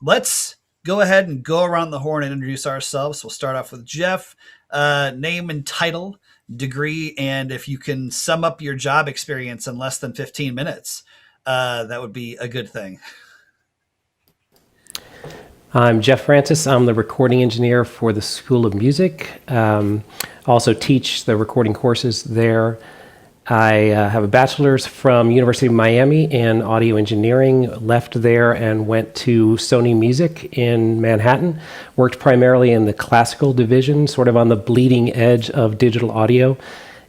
let's go ahead and go around the horn and introduce ourselves. We'll start off with Jeff. Name and title, degree, and if you can sum up your job experience in less than 15 minutes, that would be a good thing. I'm Jeff Francis. I'm the recording engineer for the School of Music. Also teach the recording courses there. I have a bachelor's from University of Miami in audio engineering, left there and went to Sony Music in Manhattan, worked primarily in the classical division, sort of on the bleeding edge of digital audio.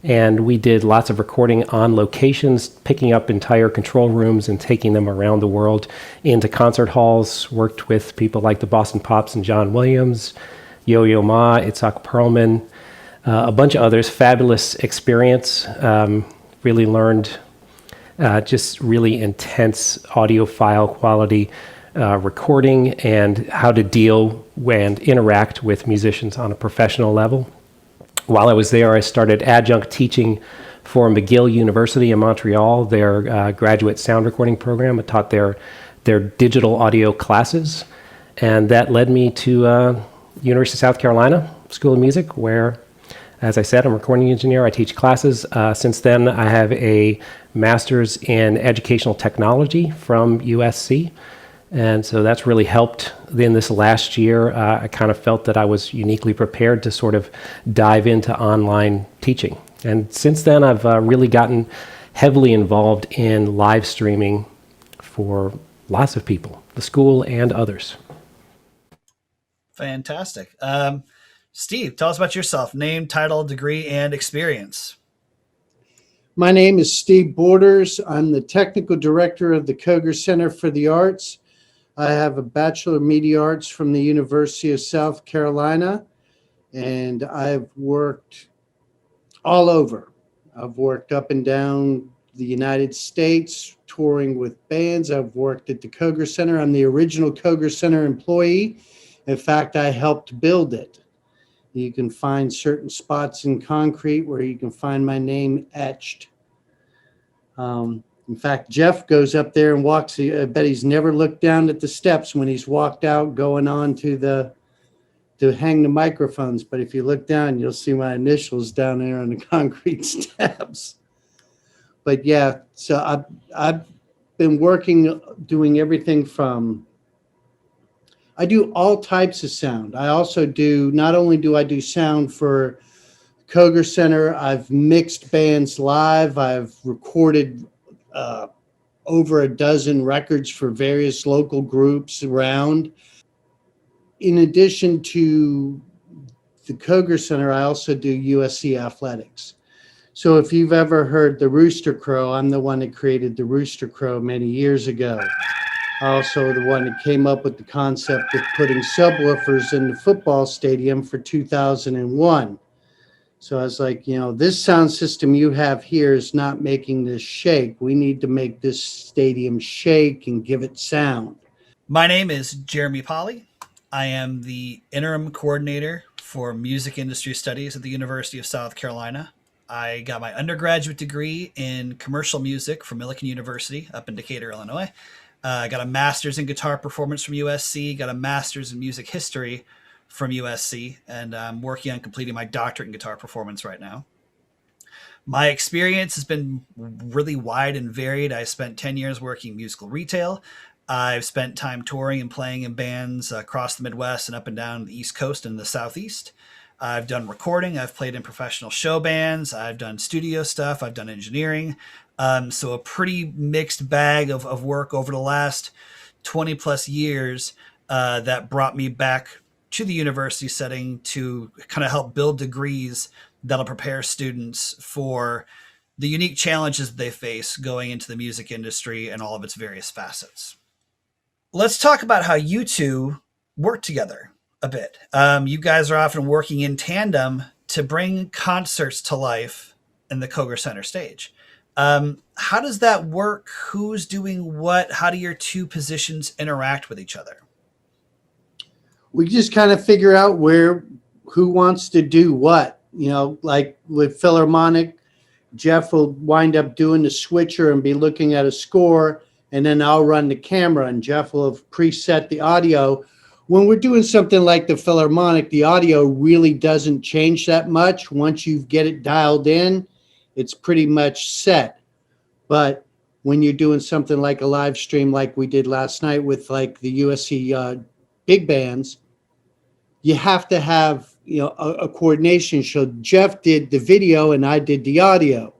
And we did lots of recording on locations, picking up entire control rooms and taking them around the world into concert halls, worked with people like the Boston Pops and John Williams, Yo-Yo Ma, Itzhak Perlman, a bunch of others. Fabulous experience. Really learned just really intense audiophile quality recording and how to deal and interact with musicians on a professional level. While I was there, I started adjunct teaching for McGill University in Montreal, their graduate sound recording program. I taught their digital audio classes, and that led me to University of South Carolina School of Music, where, as I said, I'm a recording engineer. I teach classes. Since then, I have a master's in educational technology from USC. And so that's really helped. In this last year, I kind of felt that I was uniquely prepared to sort of dive into online teaching. And since then, I've really gotten heavily involved in live streaming for lots of people, the school and others. Fantastic. Steve, tell us about yourself. Name, title, degree, and experience. My name is Steve Borders. I'm the technical director of the Koger Center for the Arts. I have a Bachelor of Media Arts from the University of South Carolina, and I've worked all over. I've worked up and down the United States, touring with bands. I've worked at the Koger Center. I'm the original Koger Center employee. In fact, I helped build it. You can find certain spots in concrete where you can find my name etched. In fact, Jeff goes up there and walks. I bet he's never looked down at the steps when he's walked out going on to hang the microphones. But if you look down, you'll see my initials down there on the concrete steps. But yeah, so I've been working, doing everything from, I do all types of sound. I also do, not only do I do sound for Koger Center, I've mixed bands live. I've recorded over a dozen records for various local groups around. In addition to the Koger Center, I also do USC athletics. So if you've ever heard the Rooster Crow, I'm the one that created the Rooster Crow many years ago. Also the one that came up with the concept of putting subwoofers in the football stadium for 2001. So I was like, this sound system you have here is not making this shake. We need to make this stadium shake and give it sound. My name is Jeremy Polley. I am the Interim Coordinator for Music Industry Studies at the University of South Carolina. I got my undergraduate degree in commercial music from Millikan University up in Decatur, Illinois. I got a master's in guitar performance from USC, got a master's in music history from USC, and I'm working on completing my doctorate in guitar performance right now. My experience has been really wide and varied. I spent 10 years working musical retail. I've spent time touring and playing in bands across the Midwest and up and down the East Coast and the Southeast. I've done recording. I've played in professional show bands. I've done studio stuff. I've done engineering. So a pretty mixed bag of work over the last 20 plus years that brought me back to the university setting to kind of help build degrees that'll prepare students for the unique challenges that they face going into the music industry and all of its various facets. Let's talk about how you two work together a bit. You guys are often working in tandem to bring concerts to life in the Koger Center stage. How does that work? Who's doing what? How do your two positions interact with each other? We just kind of figure out who wants to do what. Like with Philharmonic, Jeff will wind up doing the switcher and be looking at a score, and then I'll run the camera, and Jeff will have preset the audio. When we're doing something like the Philharmonic, the audio really doesn't change that much. Once you get it dialed in, it's pretty much set. But when you're doing something like a live stream like we did last night with like the USC big bands, you have to have, you know, a coordination. So Jeff did the video and I did the audio.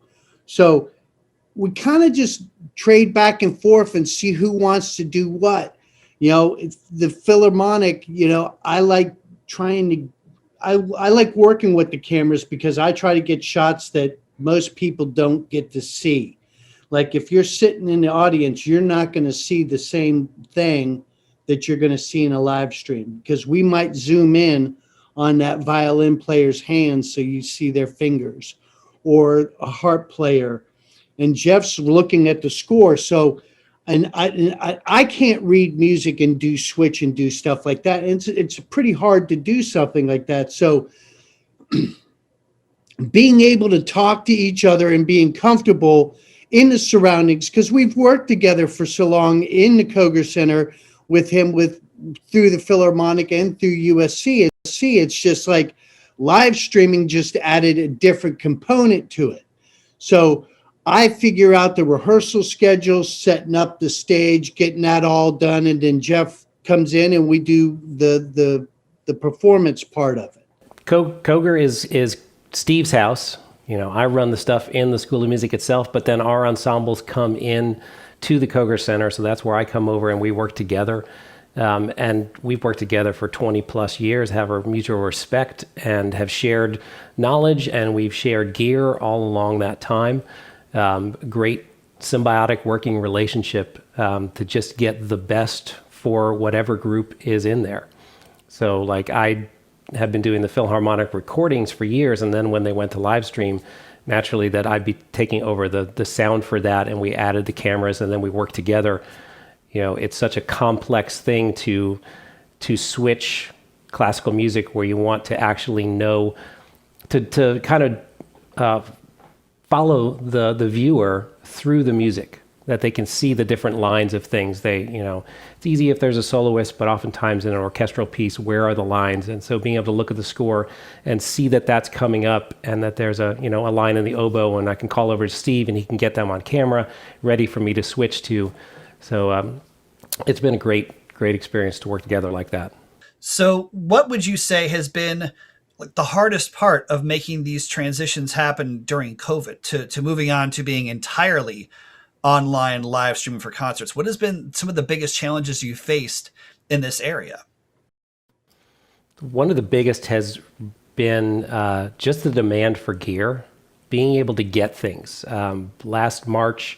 So we kind of just trade back and forth and see who wants to do what. You know, the Philharmonic, you know, I like working with the cameras because I try to get shots that most people don't get to see. Like if you're sitting in the audience, you're not going to see the same thing that you're going to see in a live stream, because we might zoom in on that violin player's hands so you see their fingers, or a harp player. And Jeff's looking at the score. So, and I can't read music and do switch and do stuff like that. And it's pretty hard to do something like that. So being able to talk to each other and being comfortable in the surroundings, because we've worked together for so long in the Koger Center with him, through the Philharmonic and through USC. It's just like live streaming just added a different component to it. So I figure out the rehearsal schedule, setting up the stage, getting that all done, and then Jeff comes in and we do the performance part of it. Koger is Steve's house. You know, I run the stuff in the School of Music itself, but then our ensembles come in to the Koger Center, so that's where I come over and we work together. And we've worked together for 20 plus years, have a mutual respect, and have shared knowledge, and we've shared gear all along that time. Great symbiotic working relationship to just get the best for whatever group is in there. So like I have been doing the Philharmonic recordings for years, and then when they went to live stream, naturally that I'd be taking over the sound for that, and we added the cameras, and then we worked together. You know, it's such a complex thing to switch classical music where you want to actually know, to kind of follow the viewer through the music, that they can see the different lines of things. It's easy if there's a soloist, but oftentimes in an orchestral piece, where are the lines? And so being able to look at the score and see that that's coming up, and that there's a line in the oboe, and I can call over to Steve and he can get them on camera ready for me to switch to. So it's been a great experience to work together like that. So what would you say has been like the hardest part of making these transitions happen during COVID to moving on to being entirely online live streaming for concerts? What has been some of the biggest challenges you faced in this area? One of the biggest has been just the demand for gear, being able to get things. Last March,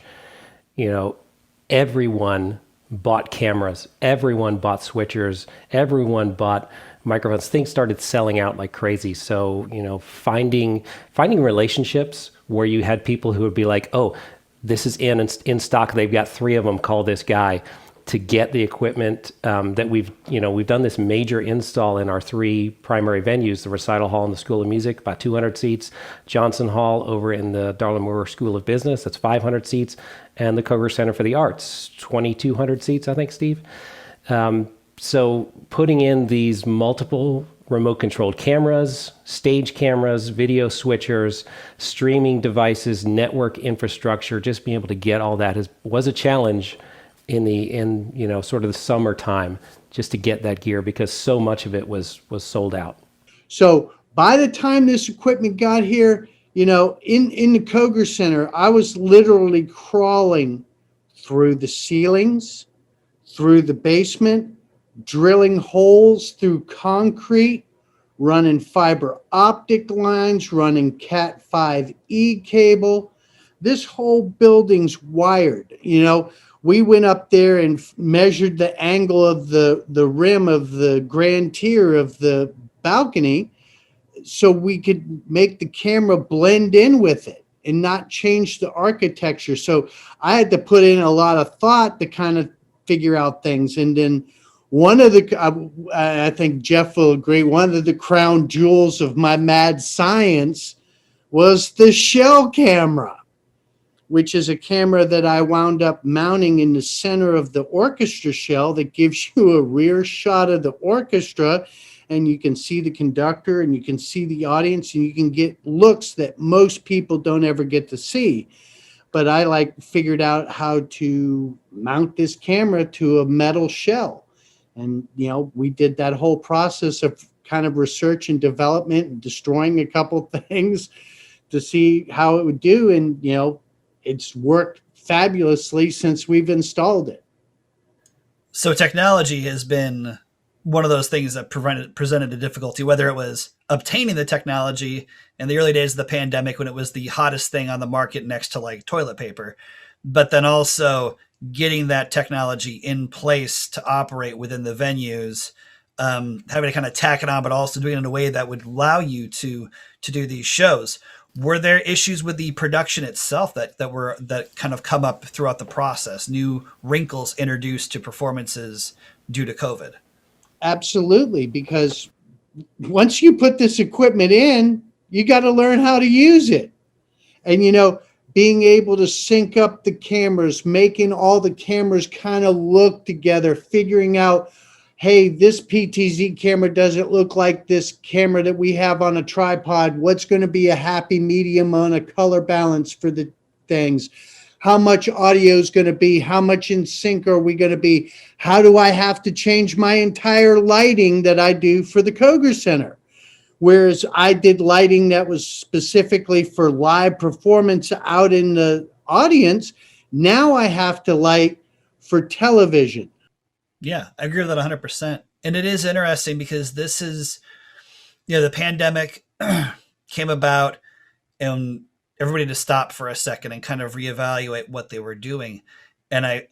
everyone bought cameras, everyone bought switchers, everyone bought microphones. Things started selling out like crazy. So, finding relationships where you had people who would be like, oh, this is in stock. They've got 3 of them. Call this guy, to get the equipment that we've done this major install in our 3 primary venues, the Recital Hall in the School of Music, about 200 seats, Johnson Hall over in the Darla Moore School of Business, that's 500 seats, and the Koger Center for the Arts, 2,200 seats, I think, Steve. So putting in these multiple remote-controlled cameras, stage cameras, video switchers, streaming devices, network infrastructure, just being able to get all that was a challenge in sort of the summertime, just to get that gear, because so much of it was sold out. So by the time this equipment got here, in the Koger Center, I was literally crawling through the ceilings, through the basement, drilling holes through concrete, running fiber optic lines, running Cat 5e cable. This whole building's wired. We went up there and measured the angle of the rim of the grand tier of the balcony so we could make the camera blend in with it and not change the architecture. So I had to put in a lot of thought to kind of figure out things. And then one of the, I think Jeff will agree, one of the crown jewels of my mad science was the shell camera. which is a camera that I wound up mounting in the center of the orchestra shell that gives you a rear shot of the orchestra, and you can see the conductor and you can see the audience and you can get looks that most people don't ever get to see. But I figured out how to mount this camera to a metal shell. And, we did that whole process of kind of research and development and destroying a couple things to see how it would do. And, it's worked fabulously since we've installed it. So technology has been one of those things that presented a difficulty, whether it was obtaining the technology in the early days of the pandemic when it was the hottest thing on the market next to like toilet paper, but then also getting that technology in place to operate within the venues, having to kind of tack it on, but also doing it in a way that would allow you to do these shows. Were there issues with the production itself that kind of come up throughout the process? New wrinkles introduced to performances due to COVID? Absolutely, because once you put this equipment in, you got to learn how to use it. And, being able to sync up the cameras, making all the cameras kind of look together, figuring out, hey, this PTZ camera doesn't look like this camera that we have on a tripod. What's going to be a happy medium on a color balance for the things? How much audio is going to be? How much in sync are we going to be? How do I have to change my entire lighting that I do for the Koger Center? Whereas I did lighting that was specifically for live performance out in the audience, now I have to light for television. Yeah, I agree with that 100%. And it is interesting because this is, the pandemic came about and everybody to stop for a second and kind of reevaluate what they were doing. And I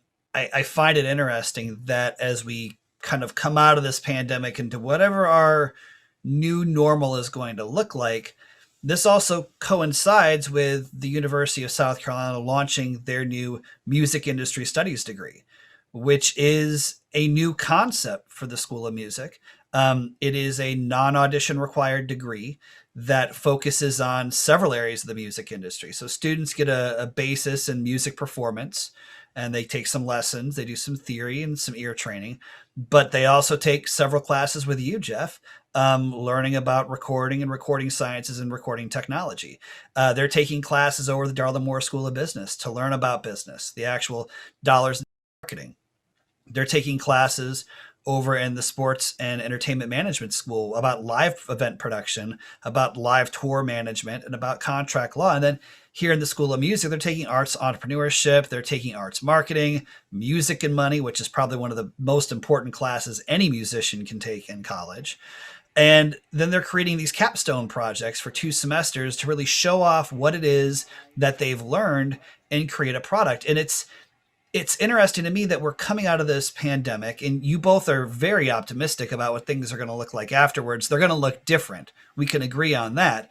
find it interesting that as we kind of come out of this pandemic into whatever our new normal is going to look like, this also coincides with the University of South Carolina launching their new music industry studies degree, which is a new concept for the School of Music. It is a non-audition required degree that focuses on several areas of the music industry. So students get a basis in music performance, and they take some lessons. They do some theory and some ear training, but they also take several classes with you, Jeff, learning about recording and recording sciences and recording technology. They're taking classes over the Darla Moore School of Business to learn about business, the actual dollars in marketing. They're taking classes over in the Sports and Entertainment Management School about live event production, about live tour management, and about contract law. And then here in the School of Music, they're taking arts entrepreneurship, they're taking arts marketing, music and money, which is probably one of the most important classes any musician can take in college. And then they're creating these capstone projects for 2 semesters to really show off what it is that they've learned and create a product. And it's interesting to me that we're coming out of this pandemic, and you both are very optimistic about what things are going to look like afterwards. They're going to look different. We can agree on that.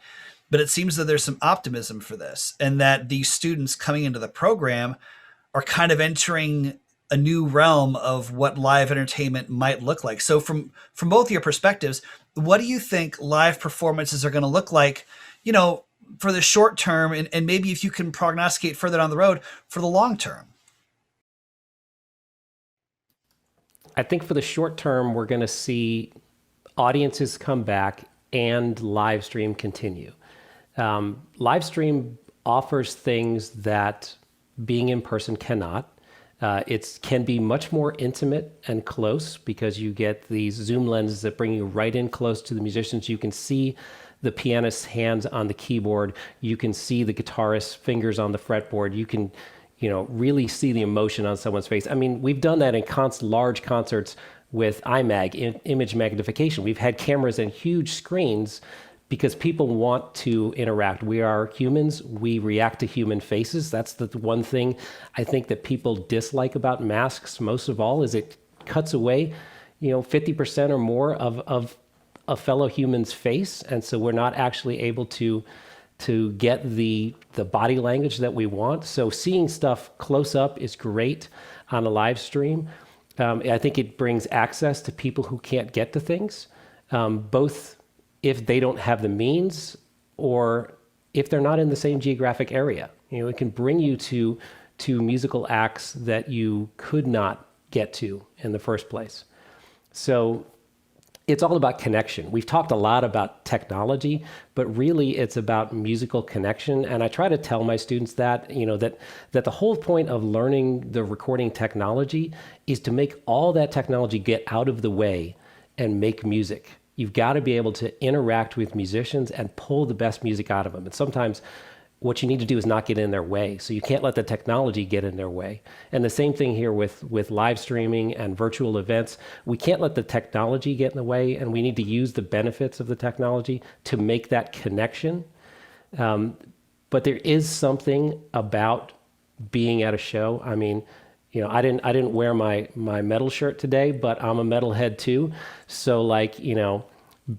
But it seems that there's some optimism for this, and that these students coming into the program are kind of entering a new realm of what live entertainment might look like. So from both your perspectives, what do you think live performances are going to look like, for the short term, and maybe if you can prognosticate further down the road for the long term? I think for the short term, we're going to see audiences come back and live stream continue. Live stream offers things that being in person cannot. It can be much more intimate and close because you get these zoom lenses that bring you right in close to the musicians. You can see the pianist's hands on the keyboard. You can see the guitarist's fingers on the fretboard. You can really see the emotion on someone's face. I mean, we've done that in large concerts with IMAG, image magnification. We've had cameras and huge screens because people want to interact. We are humans. We react to human faces. That's the one thing I think that people dislike about masks most of all, is it cuts away, 50% or more of a fellow human's face. And so we're not actually able to get the body language that we want. So seeing stuff close up is great on a live stream. I think it brings access to people who can't get to things, both if they don't have the means or if they're not in the same geographic area. It can bring you to musical acts that you could not get to in the first place. So it's all about connection. We've talked a lot about technology, but really it's about musical connection. And I try to tell my students that, that the whole point of learning the recording technology is to make all that technology get out of the way and make music. You've got to be able to interact with musicians and pull the best music out of them. And sometimes what you need to do is not get in their way. So you can't let the technology get in their way. And the same thing here with live streaming and virtual events. We can't let the technology get in the way, and we need to use the benefits of the technology to make that connection. But there is something about being at a show. I mean, I didn't wear my metal shirt today, but I'm a metalhead too. So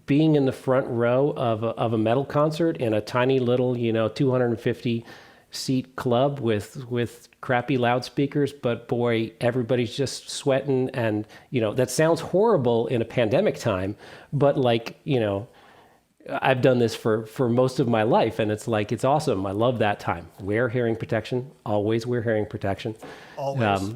being in the front row of a metal concert in a tiny little, 250 seat club with crappy loudspeakers, but boy, everybody's just sweating, and that sounds horrible in a pandemic time, but I've done this for most of my life, and it's awesome. I love that time. Wear hearing protection. Always wear hearing protection. Always.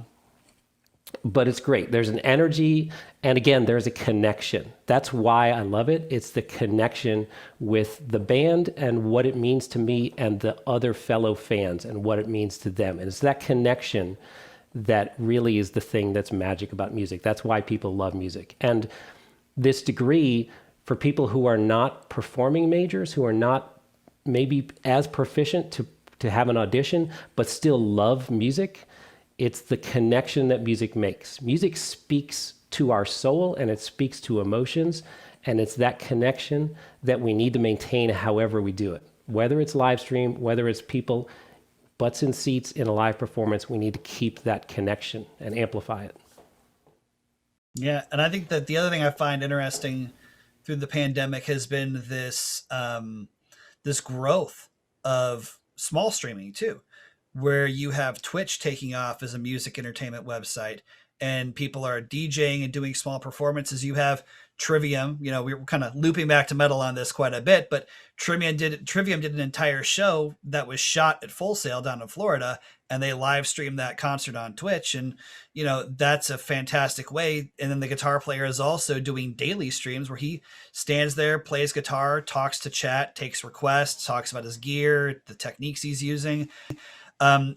But it's great. There's an energy, and again, there's a connection. That's why I love it. It's the connection with the band and what it means to me and the other fellow fans and what it means to them. And it's that connection that really is the thing that's magic about music. That's why people love music. And this degree, for people who are not performing majors, who are not maybe as proficient to have an audition, but still love music, it's the connection that music makes. Music speaks to our soul, and it speaks to emotions, and it's that connection that we need to maintain however we do it. Whether it's live stream, whether it's people butts in seats in a live performance, we need to keep that connection and amplify it. Yeah, and I think that the other thing I find interesting through the pandemic has been this this growth of small streaming too, where you have Twitch taking off as a music entertainment website, and people are DJing and doing small performances. You have Trivium, we were kind of looping back to metal on this quite a bit, but Trivium did an entire show that was shot at Full Sail down in Florida, and they live streamed that concert on Twitch. And, that's a fantastic way. And then the guitar player is also doing daily streams where he stands there, plays guitar, talks to chat, takes requests, talks about his gear, the techniques he's using.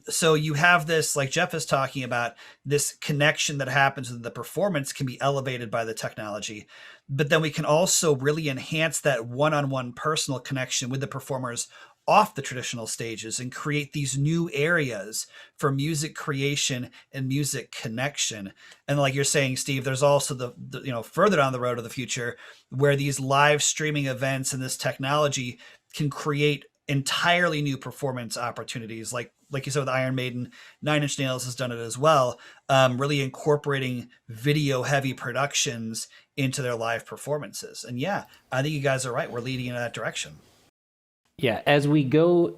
So you have this, like Jeff is talking about, this connection that happens, and the performance can be elevated by the technology. But then we can also really enhance that one-on-one personal connection with the performers off the traditional stages and create these new areas for music creation and music connection. And like you're saying, Steve, there's also the further down the road of the future where these live streaming events and this technology can create entirely new performance opportunities. Like you said with Iron Maiden, Nine Inch Nails has done it as well, really incorporating video heavy productions into their live performances. And yeah, I think you guys are right. We're leading in that direction. Yeah, as we go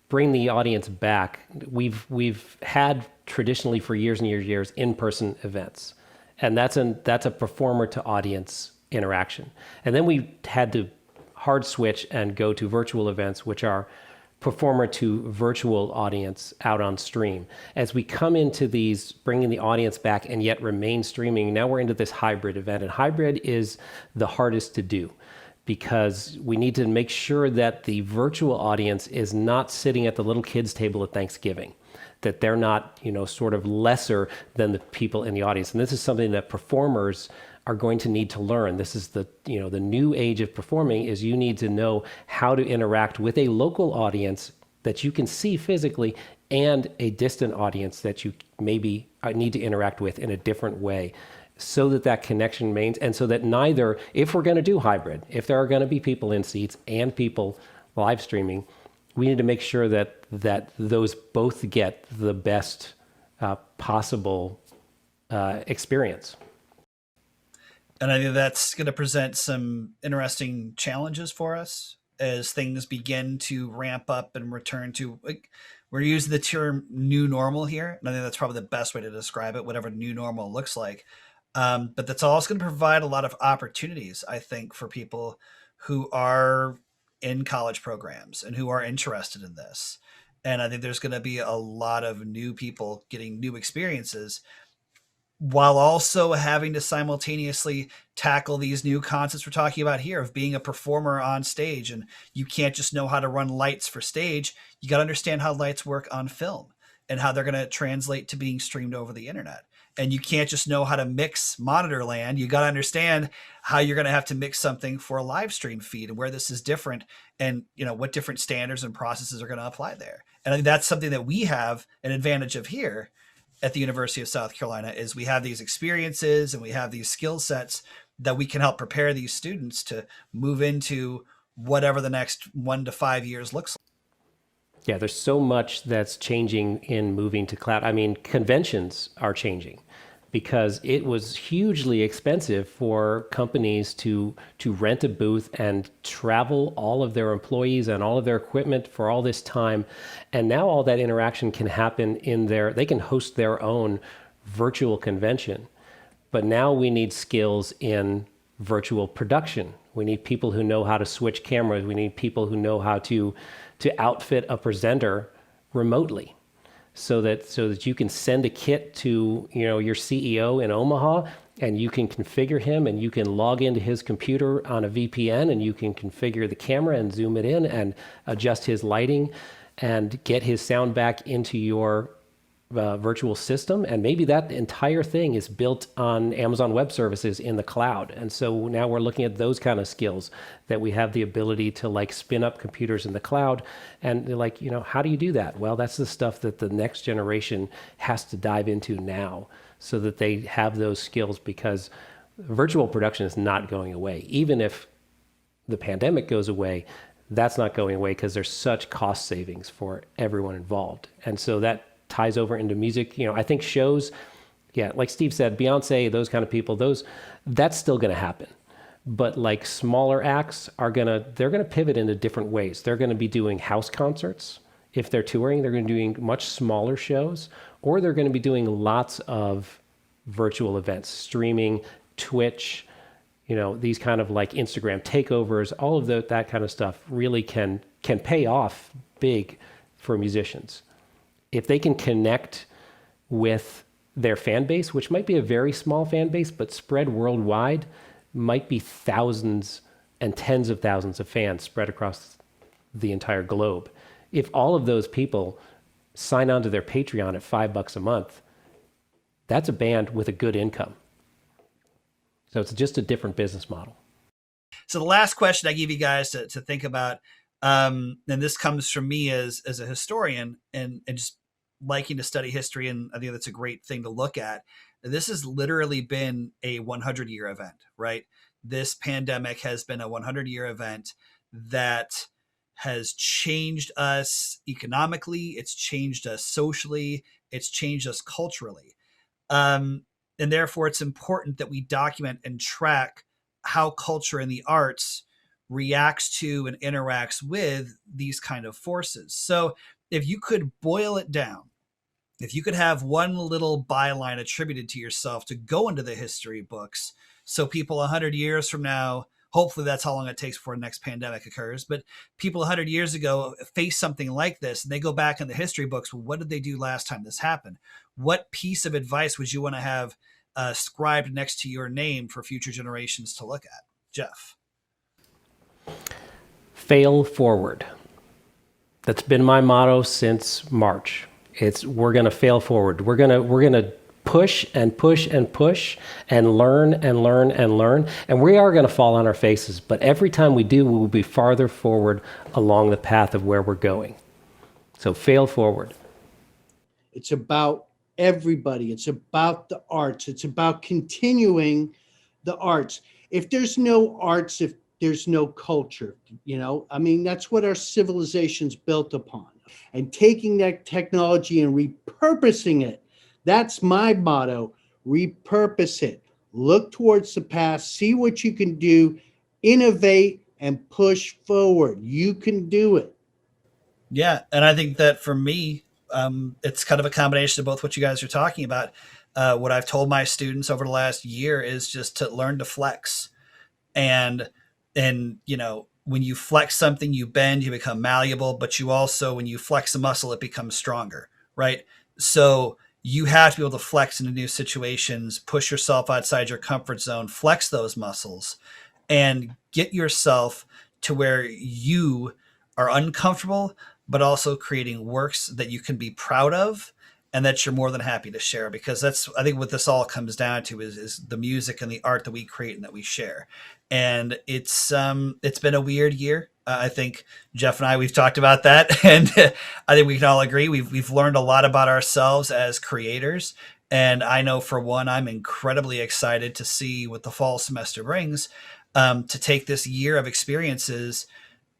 bring the audience back, we've had traditionally for years and years in-person events, and that's a performer to audience interaction. And then we had to hard switch and go to virtual events, which are performer to virtual audience out on stream. As we come into these, bringing the audience back and yet remain streaming, now we're into this hybrid event, and hybrid is the hardest to do, because we need to make sure that the virtual audience is not sitting at the little kids table at Thanksgiving, that they're not, sort of lesser than the people in the audience. And this is something that performers are going to need to learn. This is the new age of performing, is you need to know how to interact with a local audience that you can see physically and a distant audience that you maybe need to interact with in a different way, so that connection remains, and so that neither, if we're going to do hybrid, if there are going to be people in seats and people live streaming, we need to make sure that those both get the best possible experience. And I think that's going to present some interesting challenges for us as things begin to ramp up and return to, we're using the term new normal here. And I think that's probably the best way to describe it, whatever new normal looks like. But that's also going to provide a lot of opportunities, I think, for people who are in college programs and who are interested in this. And I think there's going to be a lot of new people getting new experiences while also having to simultaneously tackle these new concepts we're talking about here of being a performer on stage. And you can't just know how to run lights for stage. You got to understand how lights work on film and how they're going to translate to being streamed over the internet. And you can't just know how to mix monitor land. You got to understand how you're going to have to mix something for a live stream feed and where this is different, and what different standards and processes are going to apply there. And I think that's something that we have an advantage of here at the University of South Carolina, is we have these experiences and we have these skill sets that we can help prepare these students to move into whatever the next 1 to 5 years looks like. Yeah, there's so much that's changing in moving to cloud. I mean, conventions are changing because it was hugely expensive for companies to rent a booth and travel all of their employees and all of their equipment for all this time. And now all that interaction can happen they can host their own virtual convention. But now we need skills in virtual production. We need people who know how to switch cameras. We need people who know how to outfit a presenter remotely, so that you can send a kit to your CEO in Omaha, and you can configure him, and you can log into his computer on a VPN, and you can configure the camera and zoom it in and adjust his lighting and get his sound back into your virtual system. And maybe that entire thing is built on Amazon Web Services in the cloud. And so now we're looking at those kind of skills, that we have the ability to spin up computers in the cloud. And they're how do you do that? Well, that's the stuff that the next generation has to dive into now, so that they have those skills, because virtual production is not going away. Even if the pandemic goes away, that's not going away, because there's such cost savings for everyone involved. And so that ties over into music. I think shows, like Steve said, Beyonce, those kind of people, that's still going to happen. But smaller acts they're going to pivot into different ways. They're going to be doing house concerts. If they're touring, they're going to be doing much smaller shows, or they're going to be doing lots of virtual events, streaming, Twitch, these kind of Instagram takeovers. All of that kind of stuff really can pay off big for musicians. If they can connect with their fan base, which might be a very small fan base, but spread worldwide, might be thousands and tens of thousands of fans spread across the entire globe. If all of those people sign on to their Patreon at $5 a month, that's a band with a good income. So it's just a different business model. So the last question I give you guys to think about, and this comes from me as a historian and just liking to study history, and I think that's a great thing to look at. This has literally been a 100-year event, right? This pandemic has been a 100-year event that has changed us economically. It's changed us socially. It's changed us culturally. And therefore, it's important that we document and track how culture and the arts reacts to and interacts with these kind of forces. So if you could boil it down, if you could have one little byline attributed to yourself to go into the history books, so people 100 years from now, hopefully that's how long it takes before the next pandemic occurs, but people 100 years ago face something like this, and they go back in the history books, well, what did they do last time this happened? What piece of advice would you want to have scribed next to your name for future generations to look at? Jeff. Fail forward. That's been my motto since March. We're going to fail forward. We're going to push and push and push and learn and learn and learn. And we are going to fall on our faces. But every time we do, we will be farther forward along the path of where we're going. So fail forward. It's about everybody. It's about the arts. It's about continuing the arts. If there's no arts, if there's no culture, that's what our civilization's built upon. And taking that technology and repurposing it, that's my motto. Repurpose it. Look towards the past, see what you can do, innovate, and push forward. You can do it. Yeah, and I think that for me, it's kind of a combination of both what you guys are talking about. What I've told my students over the last year is just to learn to flex. And when you flex something, you bend, you become malleable, but you also, when you flex a muscle, it becomes stronger, right? So you have to be able to flex into new situations, push yourself outside your comfort zone, flex those muscles, and get yourself to where you are uncomfortable, but also creating works that you can be proud of and that you're more than happy to share. Because that's, I think, what this all comes down to is the music and the art that we create and that we share. And it's been a weird year. I think Jeff and I, we've talked about that, and I think we can all agree we've learned a lot about ourselves as creators. And I know, for one, I'm incredibly excited to see what the fall semester brings, to take this year of experiences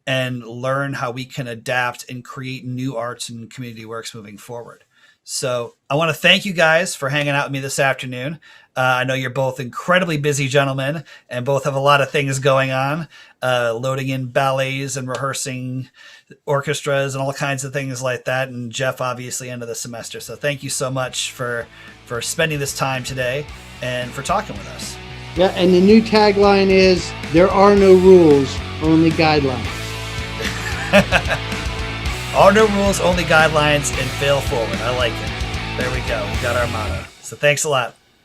and learn how we can adapt and create new arts and community works moving forward. So I want to thank you guys for hanging out with me this afternoon. I know you're both incredibly busy gentlemen and both have a lot of things going on, loading in ballets and rehearsing orchestras and all kinds of things like that. And Jeff, obviously, end of the semester. So thank you so much for spending this time today and for talking with us. Yeah, and the new tagline is, there are no rules, only guidelines. Are no rules, only guidelines, and fail forward. I like it. There we go. We got our motto. So thanks a lot.